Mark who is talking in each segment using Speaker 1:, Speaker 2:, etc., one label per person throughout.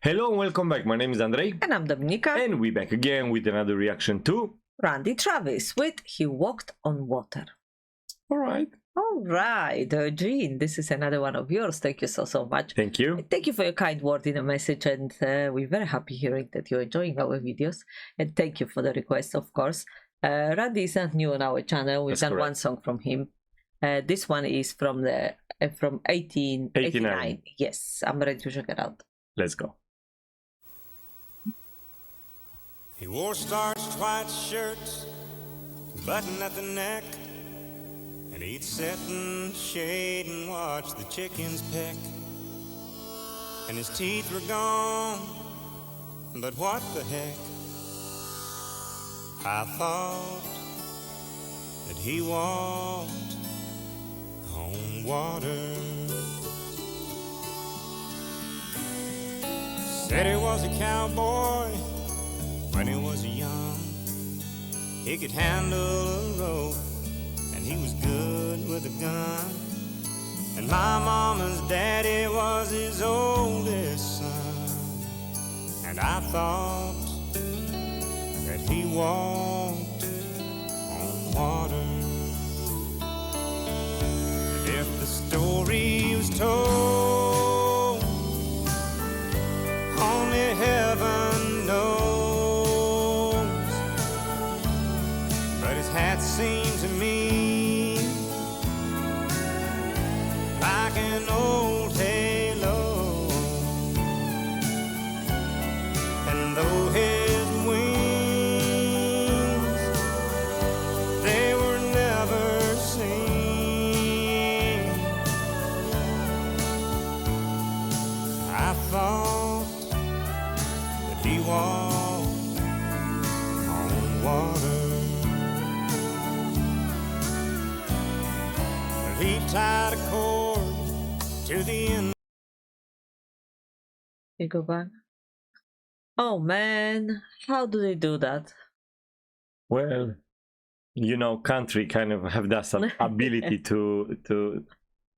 Speaker 1: Hello and welcome back. My name is Andrei.
Speaker 2: And I'm Dominika.
Speaker 1: And we're back again with another reaction to
Speaker 2: Randy Travis with He Walked on Water.
Speaker 1: Alright.
Speaker 2: Alright, Jean, this is another one of yours. Thank you so much.
Speaker 1: Thank you.
Speaker 2: Thank you for your kind word in a message, and we're very happy hearing that you're enjoying our videos. And thank you for the request, of course. Randy is not new on our channel. We've
Speaker 1: That's
Speaker 2: done
Speaker 1: correct.
Speaker 2: one song from him. This one is from 1889. Yes, I'm ready to check it out.
Speaker 1: Let's go.
Speaker 3: He wore starched white shirts, button at the neck, and he'd sit in the shade and watch the chickens peck. And his teeth were gone, but what the heck? I thought that he walked on water. Said he was a cowboy when he was young. He could handle a rope, and he was good with a gun. And my mama's daddy was his oldest son. And I thought that he walked on water. And if the story was told, only heaven knows. But his hat seemed to me like an old halo, and though his wings, they were never seen, I thought that he walked on water. He tied a cord to the end.
Speaker 2: You go back. Oh man, how do they do that?
Speaker 1: Well, you know, country kind of have that ability to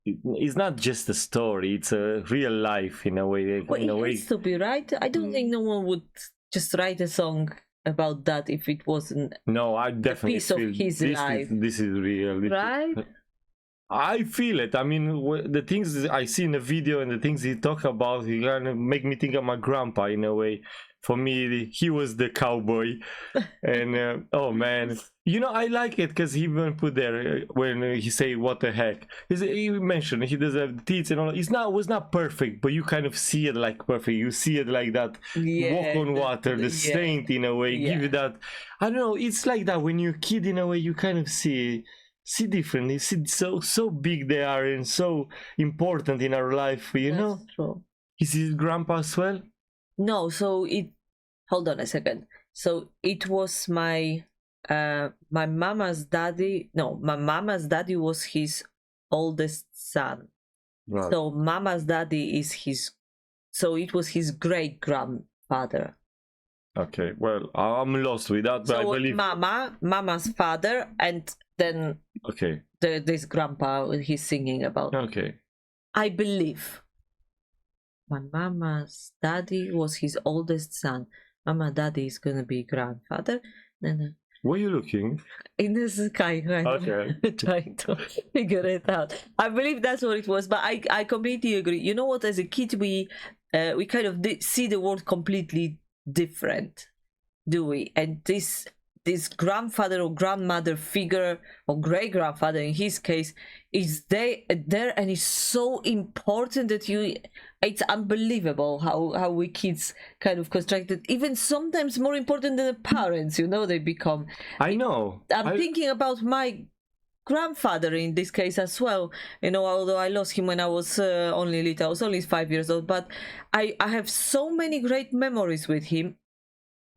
Speaker 1: it's not just a story, it's a real life in a way.
Speaker 2: Well,
Speaker 1: In a
Speaker 2: it
Speaker 1: way.
Speaker 2: has to be, right? I don't think no one would just write a song about that if it wasn't
Speaker 1: No, I definitely
Speaker 2: piece of
Speaker 1: feel
Speaker 2: his
Speaker 1: this
Speaker 2: life.
Speaker 1: this is real.
Speaker 2: right.
Speaker 1: I feel it. I mean, the things I see in the video and the things he talk about, he kind of make me think of my grandpa in a way. For me, he was the cowboy, and oh man, you know, I like it because he even put there when he say what the heck. He mentioned he does have teeth and all. It's not was not perfect, but you kind of see it like perfect. You see it like that. Walk on water, the saint in a way. Give you that. I don't know. It's like that when you're a kid in a way. You kind of see differently, see so big they are and so important in our life, you know.
Speaker 2: That's true.
Speaker 1: Is his grandpa as well?
Speaker 2: No, so it. Hold on a second. So it was my mama's daddy. No, my mama's daddy was his oldest son.
Speaker 1: Right.
Speaker 2: So mama's daddy is his. So it was his great grandfather.
Speaker 1: Okay, well, I'm lost with that, but
Speaker 2: So
Speaker 1: I believe.
Speaker 2: mama's father, and then
Speaker 1: Okay,
Speaker 2: this grandpa he's singing about.
Speaker 1: okay.
Speaker 2: I believe my mama's daddy was his oldest son. Mama daddy is gonna be grandfather. Then
Speaker 1: Where are you looking?
Speaker 2: in the sky, right?
Speaker 1: Okay.
Speaker 2: Trying to figure it out. I believe that's what it was, but I completely agree. You know what? As a kid, we kind of see the world completely different, do we? And this grandfather or grandmother figure, or great grandfather in his case, is there, and it's so important that it's unbelievable how we kids kind of constructed, even sometimes more important than the parents, you know, they become.
Speaker 1: I know.
Speaker 2: I'm thinking about my grandfather in this case as well, you know, although I lost him when I was only little. I was only 5 years old, but I have so many great memories with him.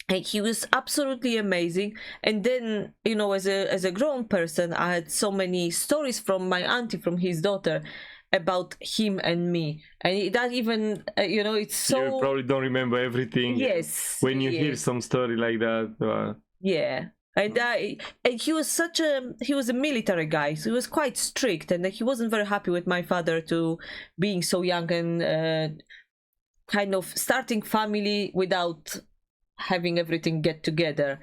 Speaker 2: And he was absolutely amazing. And then, you know, as a grown person, I had so many stories from my auntie, from his daughter, about him and me. And that even, you know, it's so.
Speaker 1: You probably don't remember everything.
Speaker 2: Yes.
Speaker 1: When you hear some story like that.
Speaker 2: Yeah. And he was he was a military guy, so he was quite strict, and he wasn't very happy with my father to being so young and kind of starting family without having everything get together.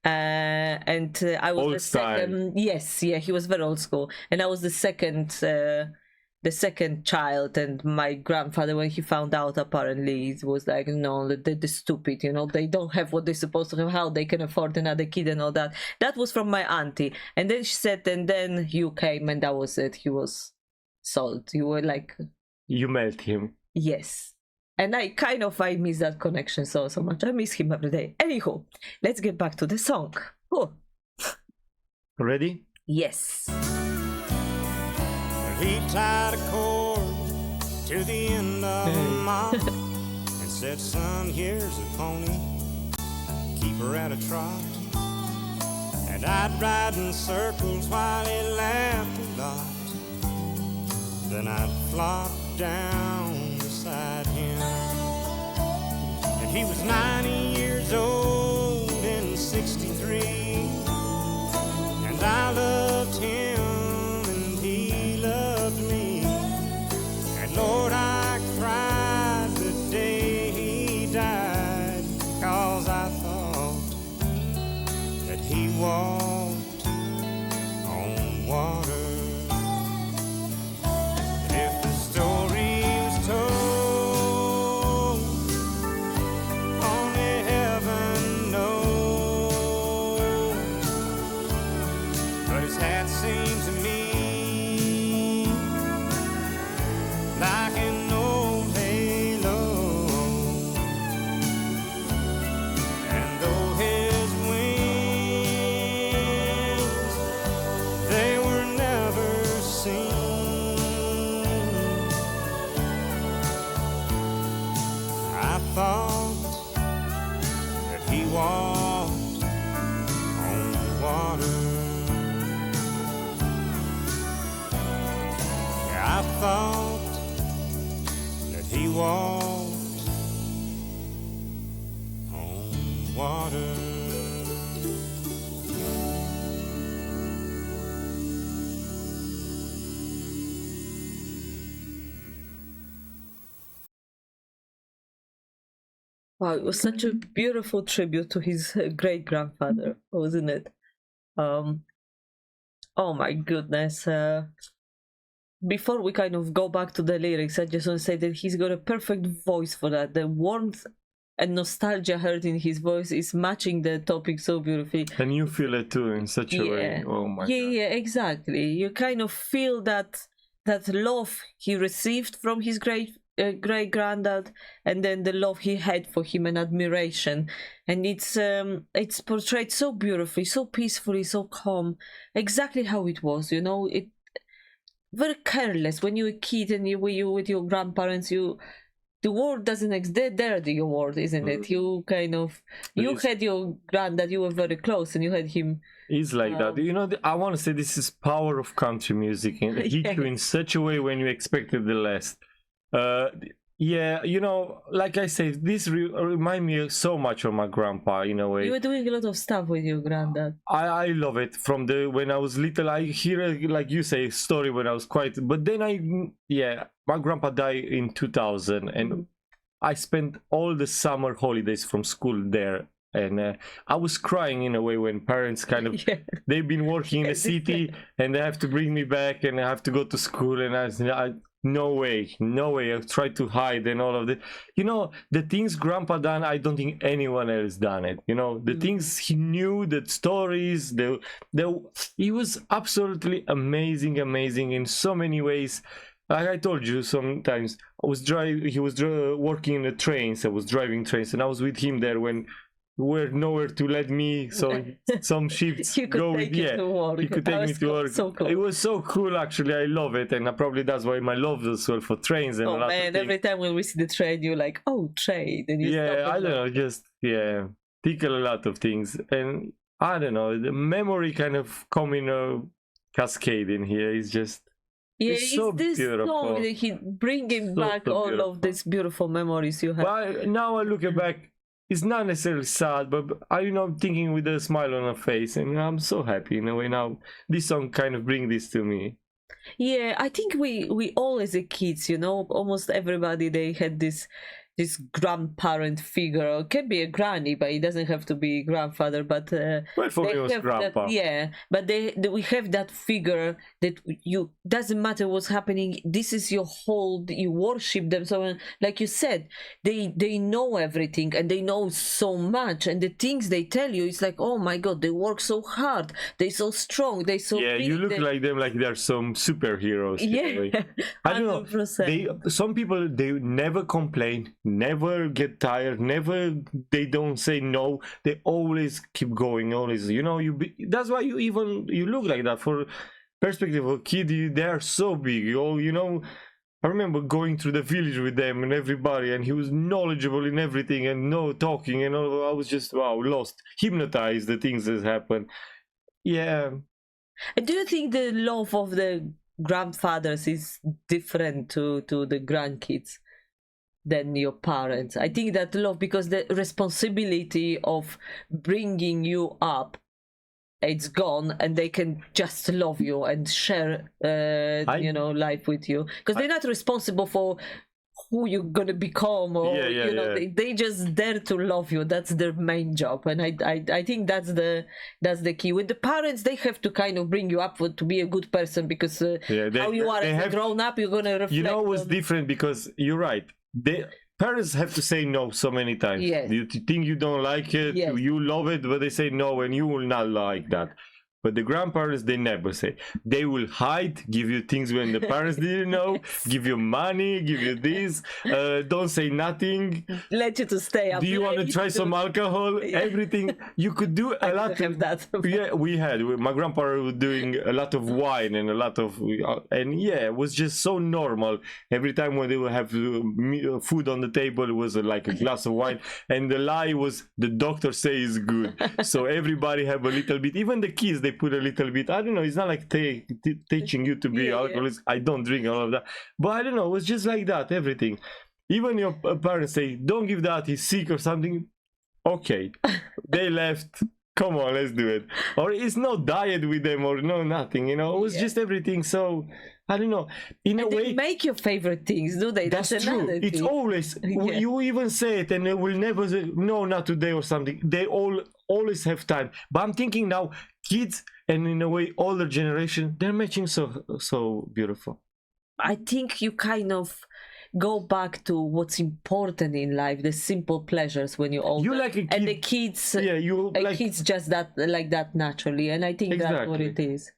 Speaker 2: And I was
Speaker 1: Old
Speaker 2: the
Speaker 1: style.
Speaker 2: second. Yes, yeah, he was very old school, and I was the second child. And my grandfather, when he found out, apparently it was like, no, they're stupid, you know, they don't have what they're supposed to have, how they can afford another kid and all that. That was from my auntie. And then she said, and then you came, and that was it, he was sold. You were like,
Speaker 1: You met him.
Speaker 2: yes. And I miss that connection so much. I miss him every day. Anywho, let's get back to the song. Oh,
Speaker 1: Ready?
Speaker 2: yes.
Speaker 3: He tied a cord to the end of a mop and said, son, here's a pony, keep her at a trot. And I'd ride in circles while he laughed a lot. Then I'd flop down beside him. And he was 90 years old in 63. And I loved him and he loved me. And Lord, I cried the day he died, 'cause I thought that he walked on water. If the story was told, only heaven knows. But his hat seemed to me like an old halo. And though his wings, they were never seen, I thought that he walked on water. Yeah, I thought that he walked on water.
Speaker 2: Wow, it was such a beautiful tribute to his great grandfather, wasn't it? Oh my goodness. Before we kind of go back to the lyrics, I just want to say that he's got a perfect voice for that. The warmth and nostalgia heard in his voice is matching the topic so beautifully.
Speaker 1: And you feel it too in such a way.
Speaker 2: Yeah.
Speaker 1: Oh my
Speaker 2: Yeah,
Speaker 1: God.
Speaker 2: yeah, exactly. You kind of feel that love he received from his great granddad, and then the love he had for him and admiration. And it's portrayed so beautifully, so peacefully, so calm, exactly how it was. You know, it very careless. When you're a kid and you with your grandparents, the world doesn't exist. They're your world, isn't it? You kind of had your granddad. You were very close, and you had him.
Speaker 1: It's like that. You know, I want to say this is power of country music. And it hit you in such a way when you expected the less. Yeah, you know, like I say, this remind me so much of my grandpa in a way.
Speaker 2: You were doing a lot of stuff with your granddad.
Speaker 1: I love it. From when I was little, I hear, like you say, story when I was quite. But then my grandpa died in 2000, and I spent all the summer holidays from school there. And I was crying in a way when parents kind of they've been working in the city and they have to bring me back and I have to go to school, and I no way. I tried to hide and all of that. You know, the things grandpa done, I don't think anyone else done it. You know, the things he knew, the stories, he was absolutely amazing in so many ways. Like I told you, sometimes he was working in the trains. I was driving trains, and I was with him there when were nowhere to let me, so some shifts go with he could take me to work.
Speaker 2: So cool.
Speaker 1: It was so cool, actually. I love it, and probably that's why my love as well for trains and a lot
Speaker 2: man,
Speaker 1: of things.
Speaker 2: every time when we see the train, you're like, oh, train. And you stop
Speaker 1: I don't know, just tickle a lot of things, and I don't know, the memory kind of come in a cascade in here. It's just it's so
Speaker 2: this
Speaker 1: beautiful.
Speaker 2: song that he bringing back all
Speaker 1: beautiful.
Speaker 2: of these beautiful memories you have.
Speaker 1: But now I look back, it's not necessarily sad, but I'm thinking with a smile on my face, and I'm so happy in a way now. This song kind of bring this to me.
Speaker 2: Yeah, I think we all as a kids, almost everybody, they had this this grandparent figure, or it can be a granny, but it doesn't have to be grandfather. But
Speaker 1: Well, for me,
Speaker 2: they
Speaker 1: it was
Speaker 2: have
Speaker 1: grandpa.
Speaker 2: that, yeah. But we have that figure that you doesn't matter what's happening. This is your whole. You worship them. So, like you said, they know everything and they know so much, and the things they tell you, it's like, oh my god, they work so hard. They're so strong. They so
Speaker 1: Yeah,
Speaker 2: big,
Speaker 1: you look
Speaker 2: they-
Speaker 1: like them, like they're some superheroes. in a way.
Speaker 2: yeah.
Speaker 1: I don't know.
Speaker 2: 100%.
Speaker 1: Some people, they never complain, never get tired, they don't say no. They always keep going. Always, that's why you look like that. For perspective of a kid, they are so big. I remember going through the village with them and everybody, and he was knowledgeable in everything and talking and all. I was just lost, hypnotized the things that happen. Yeah.
Speaker 2: And do you think the love of the grandfathers is different to the grandkids than your parents? I think that love, because the responsibility of bringing you up, it's gone, and they can just love you and share life with you, because they're not responsible for who you're gonna become, or they just dare to love you. That's their main job, and I think that's the key. With the parents, they have to kind of bring you up to be a good person, because how you are as a grown up, you're gonna reflect.
Speaker 1: What's different, because you're right. Parents have to say no so many times.
Speaker 2: Yes.
Speaker 1: You think you don't like it,
Speaker 2: Yes.
Speaker 1: you love it, but they say no, and you will not like that. But the grandparents, they never say. They will hide, give you things when the parents didn't know, give you money, give you this, don't say nothing.
Speaker 2: Let you to stay up.
Speaker 1: Do you want to
Speaker 2: late.
Speaker 1: try some alcohol?
Speaker 2: Yeah.
Speaker 1: Everything. You could do a lot
Speaker 2: have that.
Speaker 1: Yeah, we had. My grandpa was doing a lot of wine and a lot of, and yeah, it was just so normal. Every time when they would have food on the table, it was like a glass of wine, and the lie was the doctor say is good. So everybody have a little bit. Even the kids, they put a little bit. I don't know. It's not like teaching you to be alcoholic. I don't drink all of that, but I don't know. It was just like that. Everything. Even your parents say, "Don't give that. He's sick or something." Okay, they left. Come on, let's do it. Or it's no diet with them, or no nothing. It was just everything. So I don't know. In a
Speaker 2: They
Speaker 1: way,
Speaker 2: make your favorite things, do they?
Speaker 1: that's true.
Speaker 2: another
Speaker 1: It's
Speaker 2: thing.
Speaker 1: always
Speaker 2: Yeah.
Speaker 1: you even say it, and they will never say no, not today or something. They always have time. But I'm thinking now, kids, and in a way, older generation, they're matching so beautiful.
Speaker 2: I think you kind of go back to what's important in life, the simple pleasures when you're older.
Speaker 1: You like a kid,
Speaker 2: and the kids,
Speaker 1: yeah. You like.
Speaker 2: kids just like that naturally, and I think that's what it
Speaker 1: Exactly.
Speaker 2: is.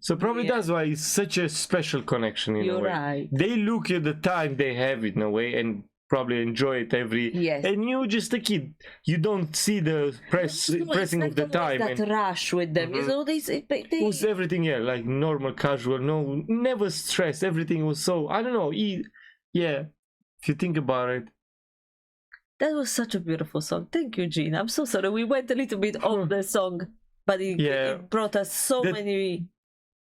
Speaker 1: So probably that's why it's such a special connection in a
Speaker 2: You're
Speaker 1: way.
Speaker 2: right.
Speaker 1: They look at the time they have it in a way and probably enjoy it every.
Speaker 2: Yes.
Speaker 1: And you're just a kid. You don't see the pressing of the time.
Speaker 2: That
Speaker 1: And
Speaker 2: rush with them.
Speaker 1: Mhm.
Speaker 2: So
Speaker 1: it was everything, yeah, like normal, casual. No, never stress. Everything was so. I don't know. Yeah. If you think about it.
Speaker 2: that was such a beautiful song. Thank you, Gina. I'm so sorry. We went a little bit off the song, but it brought us so many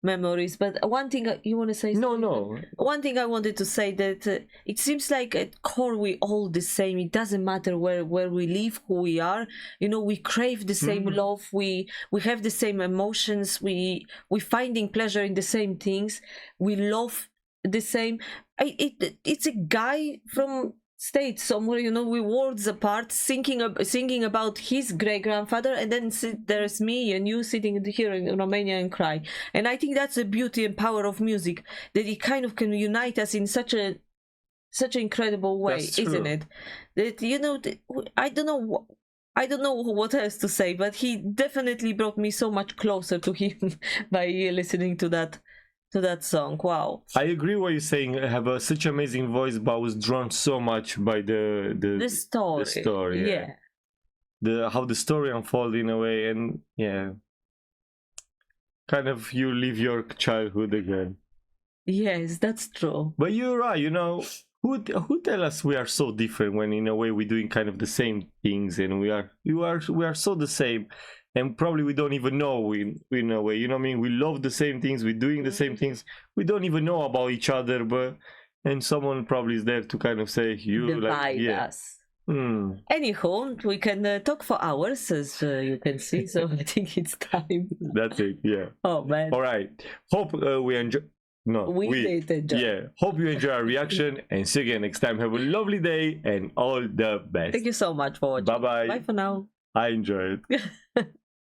Speaker 2: memories. But one thing you want to say?
Speaker 1: No.
Speaker 2: One thing I wanted to say, that it seems like at core we all the same. It doesn't matter where we live, who we are. We crave the same love. We have the same emotions. We finding pleasure in the same things. We love the same. It's a guy from States somewhere, we worlds apart, singing about his great grandfather, and then there's me and you sitting here in Romania and cry. And I think that's the beauty and power of music, that it kind of can unite us in such an incredible way, isn't it? That I don't know what else to say, but he definitely brought me so much closer to him by listening to that song. Wow.
Speaker 1: I agree what you're saying. I have such amazing voice, but I was drawn so much by the
Speaker 2: story.
Speaker 1: The story, yeah. How the story unfolded in a way, and yeah, kind of you live your childhood again.
Speaker 2: Yes, that's true.
Speaker 1: But you're right. Who tell us we are so different when in a way we're doing kind of the same things, and we are so the same. And probably we don't even know in a way, what I mean? We love the same things, we're doing the same things. We don't even know about each other, and someone probably is there to kind of say,
Speaker 2: divide us. Anywho, we can talk for hours, as you can see, so I think it's time.
Speaker 1: That's it, yeah.
Speaker 2: Oh, man.
Speaker 1: All right. Hope we enjoy. No,
Speaker 2: We did enjoy.
Speaker 1: Yeah. Hope you enjoy our reaction and see you again next time. Have a lovely day and all the best.
Speaker 2: Thank you so much for watching.
Speaker 1: Bye-bye.
Speaker 2: Bye for now.
Speaker 1: I enjoyed it.